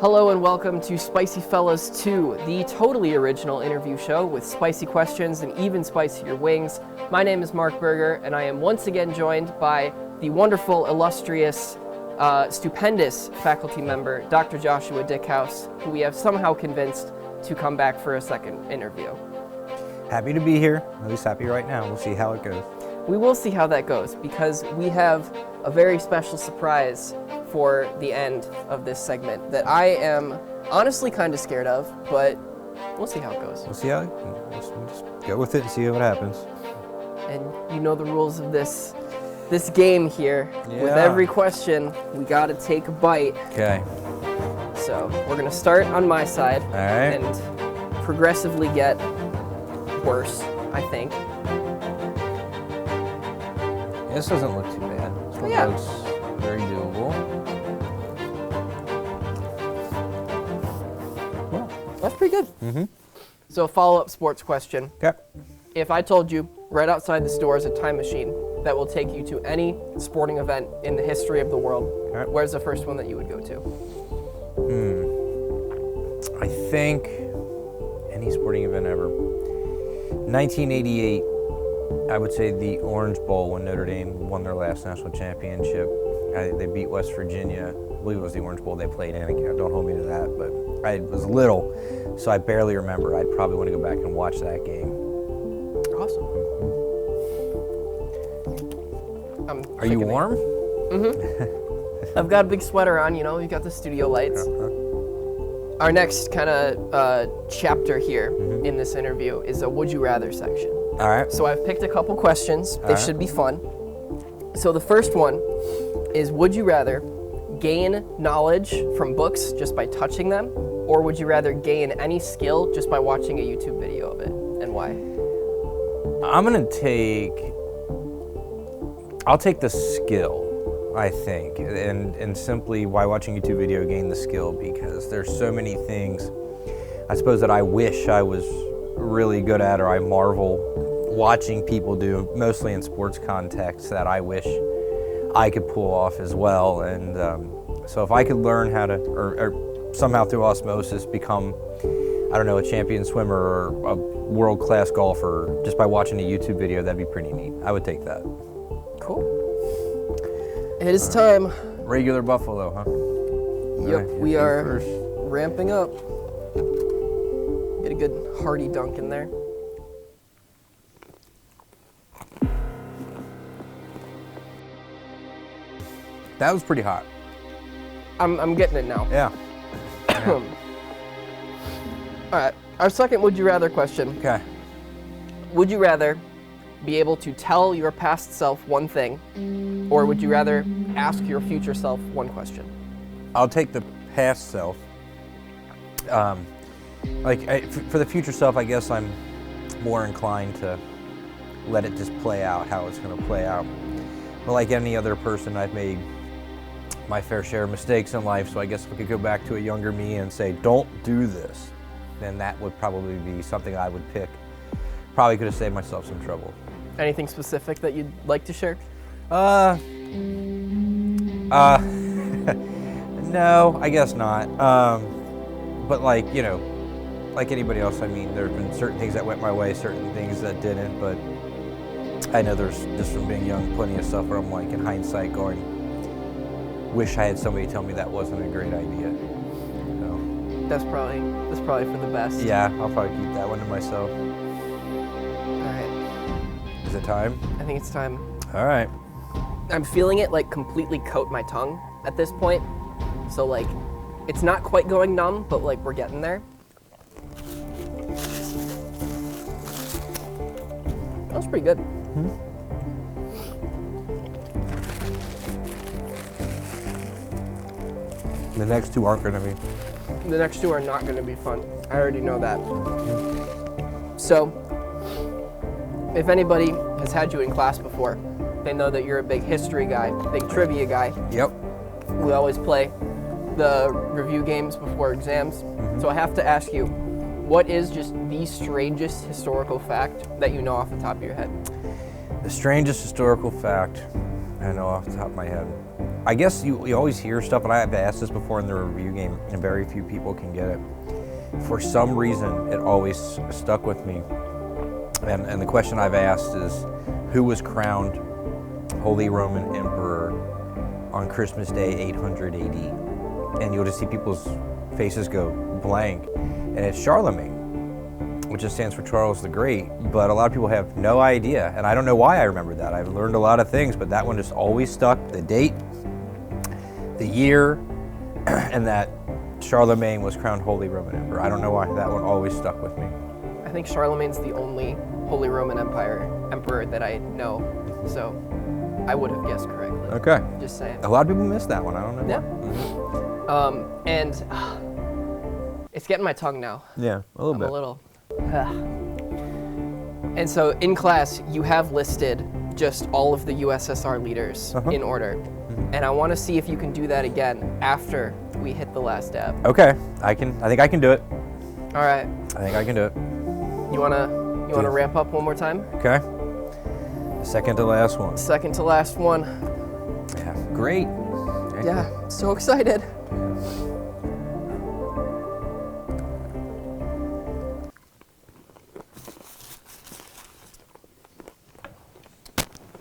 Hello and welcome to Spicy Fellas 2, the totally original interview show with spicy questions and even spicier wings. My name is Mark Berger, and I am once again joined by the wonderful, illustrious, stupendous faculty member, Dr. Joshua Dickaus, who we have somehow convinced to come back for a second interview. Happy to be here, at least happy right now. We'll see how it goes. We will see how that goes, because we have a very special surprise for the end of this segment that I am honestly kind of scared of, but we'll see how it goes. We'll see how we'll just go with it and see what happens. And you know the rules of this game here. Yeah. With every question, we gotta take a bite. Okay. So we're gonna start on my side. All right. And progressively get worse, I think. This doesn't look too bad. This one Yeah. looks very doable. Yeah. That's pretty good. Mm-hmm. So a follow-up sports question. Okay. If I told you right outside the store is a time machine that will take you to any sporting event in the history of the world, Okay. where's the first one that you would go to? I think any sporting event ever. 1988, I would say the Orange Bowl when Notre Dame won their last national championship. They beat West Virginia. I believe it was the Orange Bowl they played in. Again, don't hold me to that, but I was little, so I barely remember. I'd probably want to go back and watch that game. Awesome. Are you warm? Mm-hmm. I've got a big sweater on, you know, you got the studio lights. Our next kind of chapter here in this interview is a Would You Rather section. All right. So I've picked a couple questions. They should be fun. So the first one is, would you rather gain knowledge from books just by touching them, or would you rather gain any skill just by watching a YouTube video of it, and why? I'll take the skill, I think, and simply by watching a YouTube video gain the skill, because there's so many things I suppose that I wish I was really good at, or I marvel watching people do, mostly in sports context, that I wish I could pull off as well. And so if I could learn how to, or somehow through osmosis become, I don't know, a champion swimmer or a world-class golfer just by watching a YouTube video, that'd be pretty neat. I would take that. Cool. It is time. Regular Buffalo, huh? Yep, Right, we you are first. ramping up. Get a good hearty dunk in there. That was pretty hot. I'm getting it now. Yeah. All right, our second Would You Rather question. Okay. Would you rather be able to tell your past self one thing, or would you rather ask your future self one question? I'll take the past self. For the future self, I guess I'm more inclined to let it just play out how it's going to play out. But like any other person, I've made my fair share of mistakes in life, so I guess if we could go back to a younger me and say, don't do this, then that would probably be something I would pick. Probably could have saved myself some trouble. Anything specific that you'd like to share? No, I guess not. But like anybody else, I mean, there have been certain things that went my way, certain things that didn't, but I know there's, just from being young, plenty of stuff where I'm like, in hindsight, going, wish I had somebody tell me that wasn't a great idea. So, That's probably for the best. yeah, I'll probably keep that one to myself. All right, Is it time? I think it's time. All right. I'm feeling it like completely coat my tongue at this point. So like, it's not quite going numb, but like we're getting there. That was pretty good. The next two aren't going to be. The next two are not going to be fun. I already know that. So, if anybody has had you in class before, they know that you're a big history guy, big trivia guy. Yep. We always play the review games before exams. So I have to ask you, what is just the strangest historical fact that you know off the top of your head? The strangest historical fact I know off the top of my head. I guess you always hear stuff, and I've asked this before in the review game, and very few people can get it. For some reason, it always stuck with me. And the question I've asked is, who was crowned Holy Roman Emperor on Christmas Day 800 AD? And you'll just see people's faces go blank. And it's Charlemagne, which just stands for Charles the Great. But a lot of people have no idea. And I don't know why I remember that. I've learned a lot of things, but that one just always stuck. The date, the year, and that Charlemagne was crowned Holy Roman Emperor. I don't know why that one always stuck with me. I think Charlemagne's the only Holy Roman Emperor that I know, so I would have guessed correctly. Okay. Just saying. A lot of people miss that one. I don't know. Yeah. Mm-hmm. And it's getting my tongue now. Yeah, a little bit. A little. And so in class, you have listed just all of the USSR leaders in order. Mm-hmm. And I want to see if you can do that again after we hit the last dab. Okay, I think I can do it. All right. I think I can do it. You wanna ramp up one more time? Okay. Second to last one. Second to last one. Yeah, great. Yeah, so excited.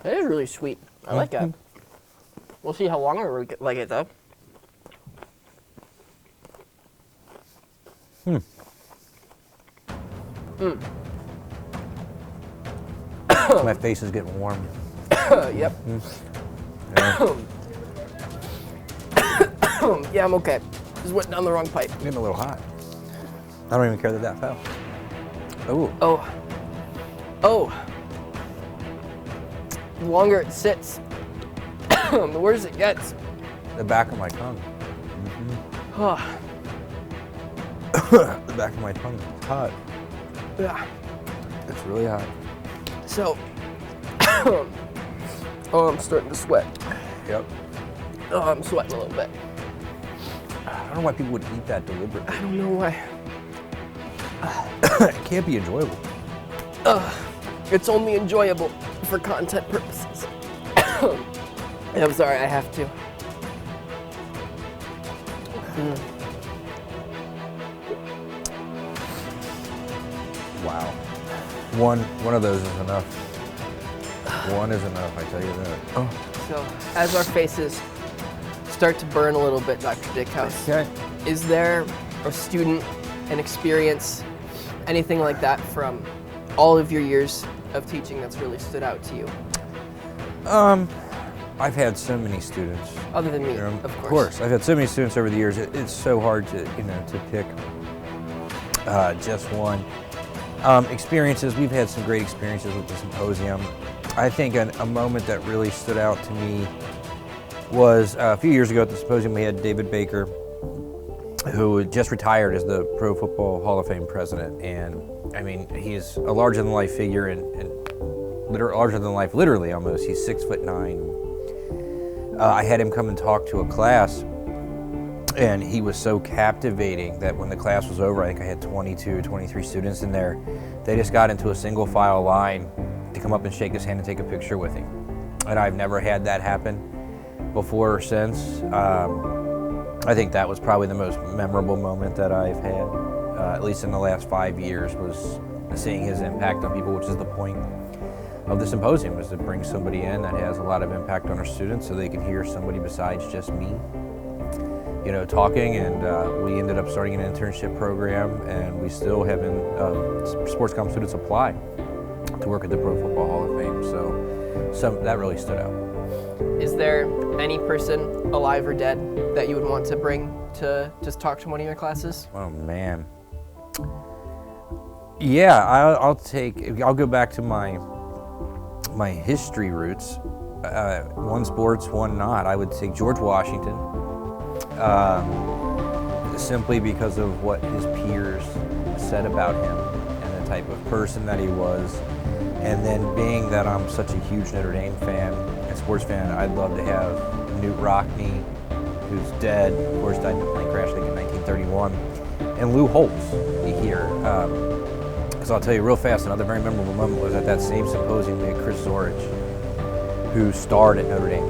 It is really sweet. I like it. We'll see how long we like it though. My face is getting warm. Yep. Yeah. Yeah, I'm okay. Just went down the wrong pipe. Getting a little hot. I don't even care that fell. Ooh. Oh. Oh. The longer it sits, the worse it gets. The back of my tongue. Oh. The back of my tongue is hot. Yeah. It's really hot. So, oh, I'm starting to sweat. Yep. Oh, I'm sweating a little bit. I don't know why people would eat that deliberately. I don't know why. It can't be enjoyable. It's only enjoyable for content purposes. I'm sorry, I have to. Wow. One of those is enough. One is enough, I tell you that. Oh. So, as our faces start to burn a little bit, Dr. Dickaus, Okay. is there a student, an experience, anything like that from all of your years of teaching that's really stood out to you? I've had so many students. Other than me, You know, of course. Of course, I've had so many students over the years. It's so hard to pick just one. Experiences, we've had some great experiences with the symposium. I think a moment that really stood out to me was a few years ago at the symposium. We had David Baker, who had just retired as the Pro Football Hall of Fame president. And I mean, he's a larger than life figure and larger than life, literally almost. He's 6'9". I had him come and talk to a class, and he was so captivating that when the class was over, I think I had 22, 23 students in there. They just got into a single file line to come up and shake his hand and take a picture with him. And I've never had that happen before or since. I think that was probably the most memorable moment that I've had, at least in the last 5 years, was seeing his impact on people, which is the point of the symposium, was to bring somebody in that has a lot of impact on our students so they can hear somebody besides just me, talking. And we ended up starting an internship program, and we still have sports comm students apply to work at the Pro Football Hall of Fame. So that really stood out. Is there any person, alive or dead, that you would want to bring to just talk to one of your classes? Oh man. Yeah, I'll go back to my history roots. One sports, one not. I would take George Washington, simply because of what his peers said about him and the type of person that he was. And then being that I'm such a huge Notre Dame fan and sports fan, I'd love to have Newt Rockne, who's dead, of course died in a plane crash, I think in 1931, and Lou Holtz here. Because I'll tell you real fast, another very memorable moment was at that same symposium we had Chris Zorich, who starred at Notre Dame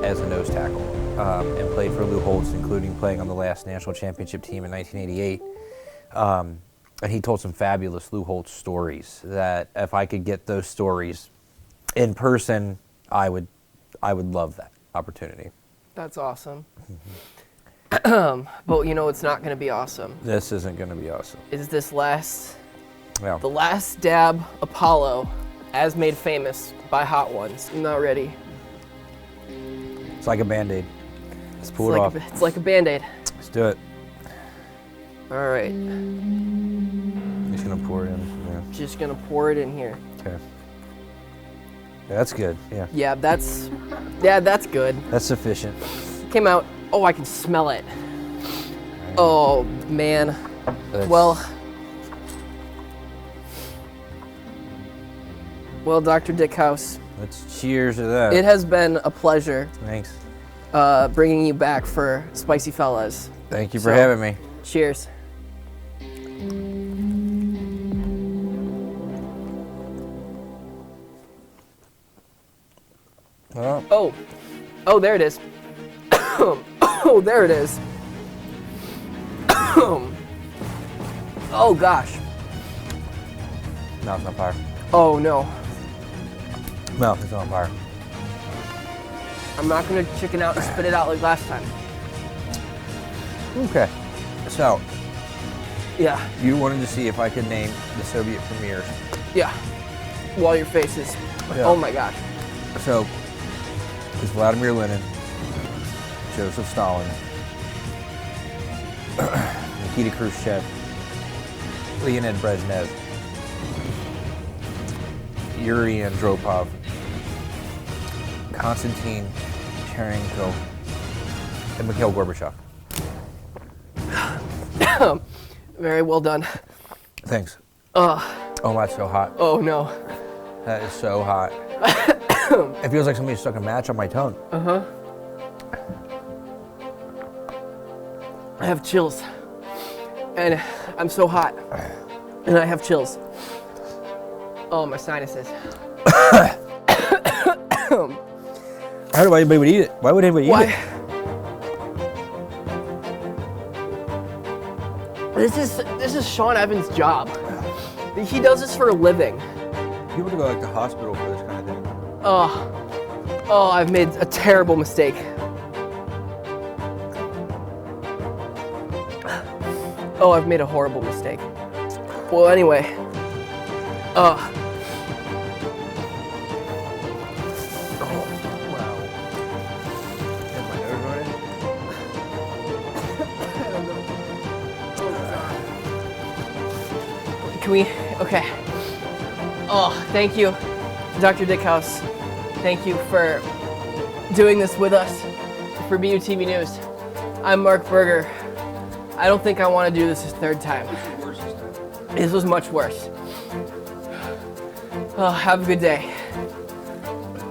as a nose tackle. and played for Lou Holtz, including playing on the last national championship team in 1988. And he told some fabulous Lou Holtz stories that if I could get those stories in person, I would love that opportunity. That's awesome. But it's not going to be awesome. This isn't going to be awesome. Is this the Yeah. last dab Apollo, as made famous by Hot Ones? I'm not ready. It's like a Band-Aid. Let's pull it off. It's like a Band-Aid. Let's do it. All right. Just going to pour it in. Yeah. Just going to pour it in here. Okay. Yeah, that's good. Yeah. Yeah, that's good. That's sufficient. Came out. Oh, I can smell it. Oh, man. Well, Dr. Dickaus, Let's cheers to that. it has been a pleasure Thanks. bringing you back for Spicy Fellas. Thank you for having me. Cheers. Well, Oh, there it is. Oh, there it is. Oh, gosh. no, it's not fire. Oh, no. No, it's not fire. I'm not going to chicken out and spit it out like last time. Okay. So, Yeah, you wanted to see if I could name the Soviet premiers. yeah. While your face is... Yeah. Oh, my gosh. So, it's Vladimir Lenin, Joseph Stalin, Nikita Khrushchev, Leonid Brezhnev, Yuri Andropov, Konstantin Cherenko, and Mikhail Gorbachev. Very well done. Thanks. Oh, that's so hot. Oh, no. That is so hot. It feels like somebody stuck a match on my tongue. Uh-huh. I have chills. And I'm so hot. And I have chills. Oh, my sinuses. How do anybody would eat it? Why would anybody eat it? This is Sean Evans' job. He does this for a living. People to go to hospital for this kind of thing. Oh, I've made a terrible mistake. Oh, I've made a horrible mistake. Well, anyway. Wow. Is my nose running? Can we? Okay. Oh, thank you, Dr. Dickaus. Thank you for doing this with us for BUTV News. I'm Mark Berger. I don't think I want to do this a third time. This was much worse. Oh, have a good day.